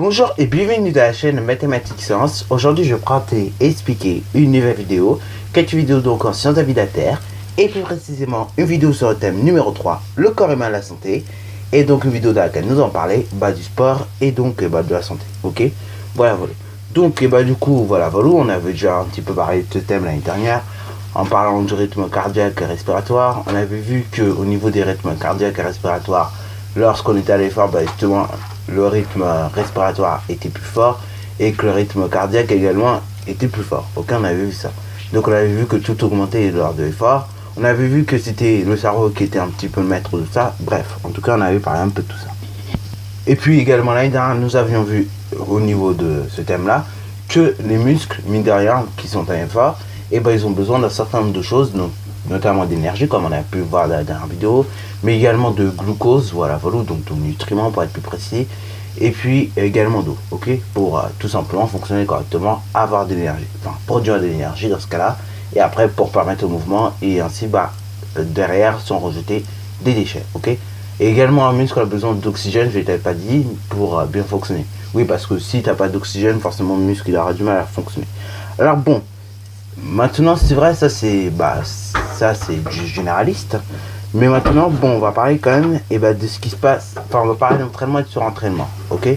Bonjour et bienvenue dans la chaîne Mathématiques Sciences. Aujourd'hui je vais présenter et expliquer une nouvelle vidéo, quelques vidéos donc en sciences de la vie de la Terre, et plus précisément une vidéo sur le thème numéro 3, le corps humain et la santé, et donc une vidéo dans laquelle nous allons parler du sport et donc de la santé, ok. Voilà. Donc du coup voilà, on avait déjà un petit peu parlé de ce thème l'année dernière, en parlant du rythme cardiaque et respiratoire. On avait vu que au niveau des rythmes cardiaques et respiratoires, lorsqu'on était à l'effort, justement le rythme respiratoire était plus fort et que le rythme cardiaque également était plus fort. Ok, on avait vu ça. Donc on avait vu que tout augmentait lors de l'effort. On avait vu que c'était le cerveau qui était un petit peu le maître de ça. Bref, en tout cas on avait parlé un peu de tout ça. Et puis également l'année dernière, nous avions vu au niveau de ce thème-là que les muscles, mine de rien, qui sont à l'effort, ils ont besoin d'un certain nombre de choses, donc notamment d'énergie, comme on a pu voir dans la dernière vidéo, mais également de glucose, donc de nutriments pour être plus précis, et puis également d'eau, ok, pour tout simplement fonctionner correctement, avoir de l'énergie, enfin produire de l'énergie dans ce cas-là, et après pour permettre au mouvement, et ainsi derrière sont rejetés des déchets, ok. Et également un muscle a besoin d'oxygène, je ne l'ai pas dit, pour bien fonctionner. Oui, parce que si tu n'as pas d'oxygène, forcément le muscle il aura du mal à fonctionner. Alors bon, maintenant c'est vrai, ça c'est du généraliste. Mais maintenant, on va parler quand même de ce qui se passe. Enfin, on va parler d'entraînement et de surentraînement, ok.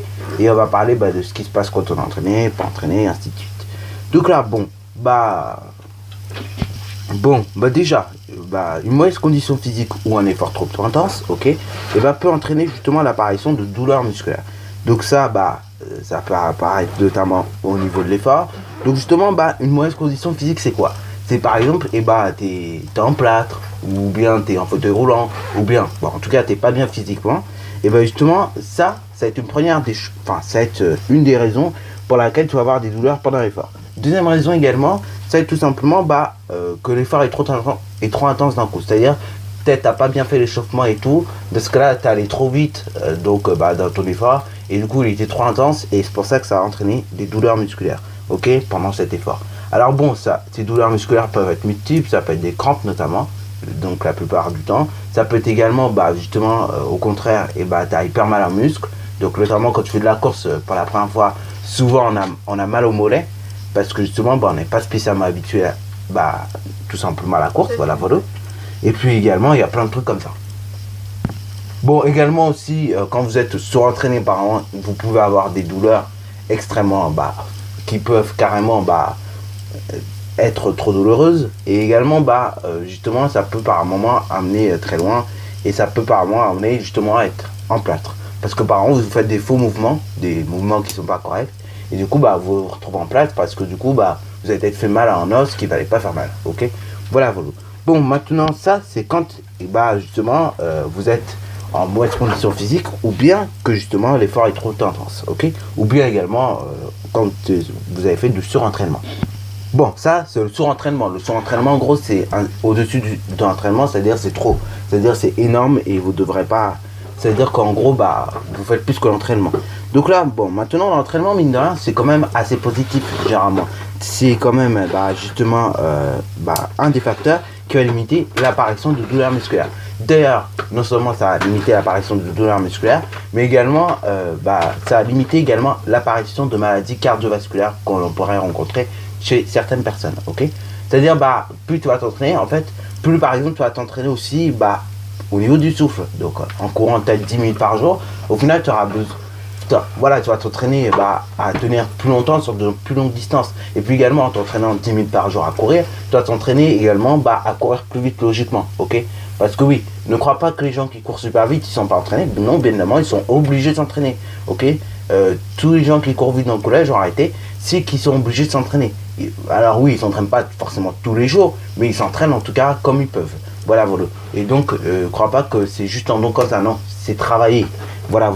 Et on va parler de ce qui se passe quand on est entraîné, pas entraîné, ainsi de suite. Donc là, déjà, une mauvaise condition physique ou un effort trop intense, ok, peut entraîner justement l'apparition de douleurs musculaires. Donc ça, ça peut apparaître notamment au niveau de l'effort. Donc justement, une mauvaise condition physique, c'est quoi? C'est par exemple, t'es en plâtre, ou bien t'es en fauteuil roulant, ou bien, en tout cas, t'es pas bien physiquement. Et justement, ça va être ça va être une des raisons pour laquelle tu vas avoir des douleurs pendant l'effort. Deuxième raison également, ça va être tout simplement que l'effort est trop intense d'un coup. C'est-à-dire, peut-être t'as pas bien fait l'échauffement et tout, de ce cas-là, t'es allé trop vite dans ton effort, et du coup, il était trop intense, et c'est pour ça que ça a entraîné des douleurs musculaires, ok, pendant cet effort. Alors ces douleurs musculaires peuvent être multiples, ça peut être des crampes notamment, donc la plupart du temps. Ça peut être également, justement, au contraire, t'as hyper mal au muscle. Donc notamment quand tu fais de la course pour la première fois, souvent on a mal au mollet, parce que justement, on n'est pas spécialement habitué tout simplement à la course, voilà. Et puis également, il y a plein de trucs comme ça. Bon, également aussi, quand vous êtes surentraîné par an, vous pouvez avoir des douleurs extrêmement, qui peuvent carrément, être trop douloureuse, et également justement ça peut par moment amener très loin, et ça peut par moment amener justement à être en plâtre, parce que par moment vous faites des faux mouvements, des mouvements qui sont pas corrects, et du coup vous vous retrouvez en plâtre parce que du coup vous avez peut-être fait mal à un os qui fallait pas faire mal, ok. Voilà. Bon, maintenant ça c'est quand justement vous êtes en mauvaise condition physique, ou bien que justement l'effort est trop intense, ok, ou bien également quand vous avez fait du surentraînement. Bon, ça, c'est le surentraînement. Le surentraînement, en gros, c'est au-dessus de l'entraînement, c'est-à-dire c'est trop. C'est-à-dire c'est énorme et vous devrez pas... C'est-à-dire qu'en gros, vous faites plus que l'entraînement. Donc là, maintenant, l'entraînement, mine de rien, c'est quand même assez positif, généralement. C'est quand même, justement, un des facteurs qui va limiter l'apparition de douleurs musculaires. D'ailleurs, non seulement ça va limiter l'apparition de douleurs musculaires, mais également, ça va limiter également l'apparition de maladies cardiovasculaires qu'on pourrait rencontrer chez certaines personnes, ok. C'est-à-dire, plus tu vas t'entraîner, en fait, plus par exemple tu vas t'entraîner aussi, au niveau du souffle. Donc, en courant peut-être 10 minutes par jour, au final, tu auras besoin, tu vas t'entraîner à tenir plus longtemps sur de plus longues distances. Et puis également, en t'entraînant 10 minutes par jour à courir, tu vas t'entraîner également à courir plus vite logiquement, ok. Parce que oui, ne crois pas que les gens qui courent super vite, ils sont pas entraînés. Non, bien évidemment, ils sont obligés de s'entraîner, ok. Tous les gens qui courent vite dans le collège ont arrêté, c'est qu'ils sont obligés de s'entraîner. Alors oui, ils s'entraînent pas forcément tous les jours, mais ils s'entraînent en tout cas comme ils peuvent. Voilà. Et donc, crois pas que c'est juste un don comme ça, non, c'est travailler. Voilà.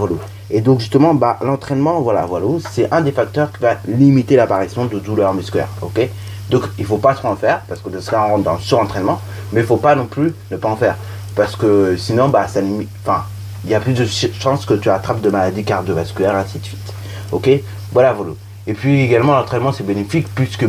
Et donc justement, l'entraînement, c'est un des facteurs qui va limiter l'apparition de douleurs musculaires, ok. Donc il faut pas trop en faire, parce que de cela on rentre dans le surentraînement, mais il faut pas non plus ne pas en faire, parce que sinon, ça limite, il y a plus de chances que tu attrapes de maladies cardiovasculaires, ainsi de suite, ok. Voilà. Et puis également l'entraînement c'est bénéfique puisque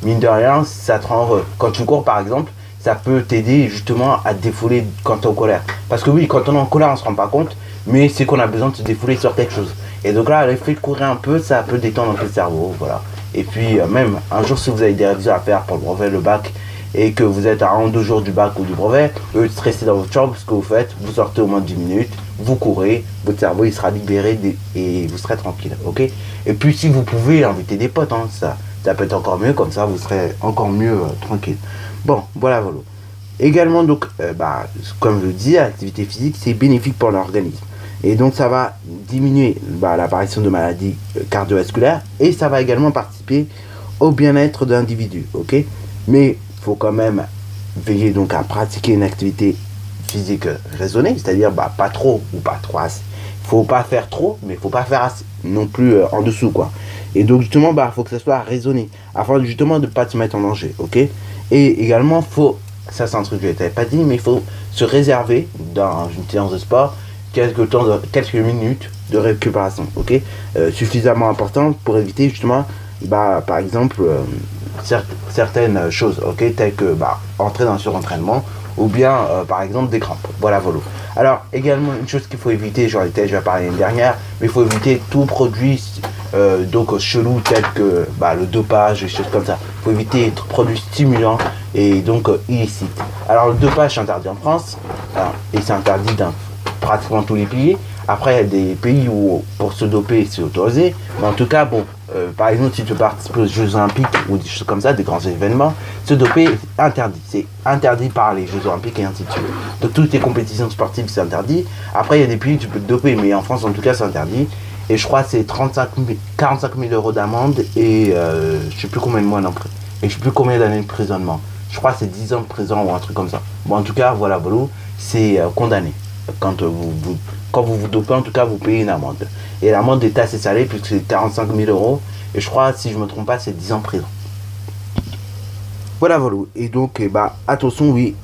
mine de rien ça te rend heureux. Quand tu cours par exemple, ça peut t'aider justement à te défouler quand tu es en colère. Parce que oui, quand on est en colère on se rend pas compte, mais c'est qu'on a besoin de se défouler sur quelque chose. Et donc là, le fait de courir un peu, ça peut détendre un peu le cerveau, voilà. Et puis même un jour, si vous avez des révisions à faire pour le brevet, le bac, et que vous êtes à 1 ou 2 jours du bac ou du brevet, au lieu de stresser dans votre chambre, ce que vous faites, vous sortez au moins de 10 minutes, vous courez, votre cerveau il sera libéré et vous serez tranquille, ok. Et puis si vous pouvez inviter des potes, hein, ça peut être encore mieux, comme ça vous serez encore mieux tranquille. Bon, voilà, voilà. Également, donc, comme je le dis, l'activité physique, c'est bénéfique pour l'organisme. Et donc, ça va diminuer l'apparition de maladies cardiovasculaires et ça va également participer au bien-être de l'individu, ok. Mais il faut quand même veiller donc à pratiquer une activité physique raisonnée, c'est-à-dire pas trop ou pas trop assez. Il faut pas faire trop, mais il faut pas faire assez non plus en dessous, quoi. Et donc, justement, faut que ça soit raisonné afin justement de ne pas te mettre en danger, ok. Et également, ça c'est un truc que je t'avais pas dit, mais il faut se réserver dans une séance de sport quelques minutes de récupération, ok, suffisamment important pour éviter justement, par exemple, certaines choses, ok, telles que entrer dans le surentraînement ou bien par exemple des crampes. Voilà, voilà. Alors également une chose qu'il faut éviter, j'en ai déjà parlé l'année dernière, mais il faut éviter tout produit donc chelou tel que le dopage, des choses comme ça. Il faut éviter les produits stimulants et donc illicites. Alors le dopage est interdit en France, et c'est interdit dans pratiquement tous les pays. Après, il y a des pays où pour se doper c'est autorisé, mais en tout cas, bon, par exemple, si tu participes aux Jeux Olympiques ou des choses comme ça, des grands événements, se doper est interdit. C'est interdit par les Jeux Olympiques et ainsi de suite. Donc toutes les compétitions sportives, c'est interdit. Après, il y a des pays où tu peux te doper, mais en France, en tout cas, c'est interdit. Et je crois que c'est 45 000 euros d'amende et je sais plus combien de mois d'emprisonnement. Et je sais plus combien d'années de emprisonnement. Je crois que c'est 10 ans de prison ou un truc comme ça. Bon, en tout cas, voilà, c'est condamné. Quand vous dopez, en tout cas, vous payez une amende. Et l'amende est assez salée puisque c'est 45 000 euros. Et je crois, si je ne me trompe pas, c'est 10 ans de prison. Voilà, voilà. Et donc, attention, oui,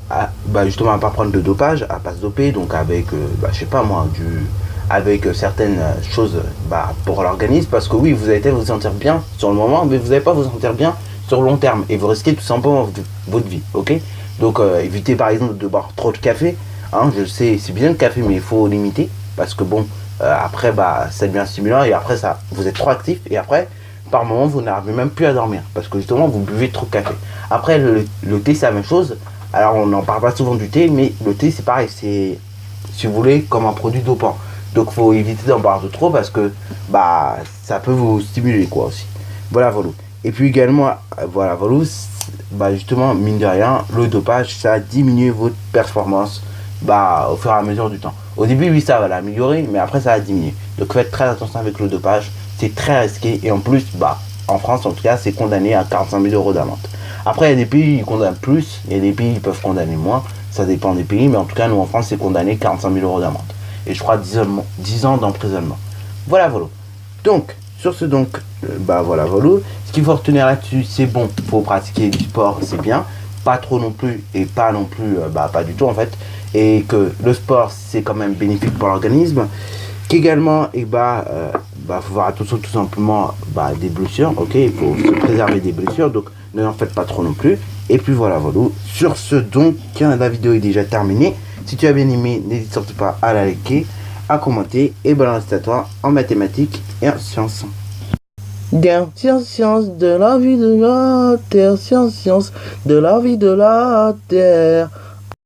justement, à ne pas prendre de dopage, à ne pas se doper. Donc, avec, je sais pas moi, avec certaines choses pour l'organisme. Parce que oui, vous allez vous sentir bien sur le moment, mais vous n'allez pas vous sentir bien sur le long terme. Et vous risquez tout simplement votre vie, ok. Donc, évitez par exemple de boire trop de café. Hein, je sais, c'est bien le café, mais il faut limiter. Parce que bon, après, ça devient stimulant et après, vous êtes trop actif. Et après, par moment, vous n'arrivez même plus à dormir. Parce que justement, vous buvez trop de café. Après, le thé, c'est la même chose. Alors, on n'en parle pas souvent du thé, mais le thé, c'est pareil. C'est, si vous voulez, comme un produit dopant. Donc, il faut éviter d'en boire de trop parce que ça peut vous stimuler, quoi, aussi. Voilà, voilà. Et puis également, voilà, voilà, justement, mine de rien, le dopage, ça a diminué votre performance au fur et à mesure du temps. Au début, oui, ça va l'améliorer, mais après, ça va diminuer. Donc, faites très attention avec le dopage. C'est très risqué. Et en plus, en France, en tout cas, c'est condamné à 45 000 euros d'amende. Après, il y a des pays qui condamnent plus. Il y a des pays qui peuvent condamner moins. Ça dépend des pays. Mais en tout cas, nous, en France, c'est condamné 45 000 euros d'amende. Et je crois 10 ans d'emprisonnement. Voilà, voilà. Donc, sur ce, voilà, voilà. Ce qu'il faut retenir là-dessus, c'est bon. Il faut pratiquer du sport, c'est bien. Pas trop non plus. Et pas non plus, pas du tout, en fait. Et que le sport, c'est quand même bénéfique pour l'organisme. Qu'également, faut faire attention tout simplement des blessures, ok. Il faut se préserver des blessures, donc ne en faites pas trop non plus. Et puis voilà, voilà. Sur ce, donc, la vidéo est déjà terminée. Si tu as bien aimé, n'hésite surtout pas à la liker, à commenter et bonne reste à toi en mathématiques et en sciences. Science de la vie de la terre, science de la vie de la terre.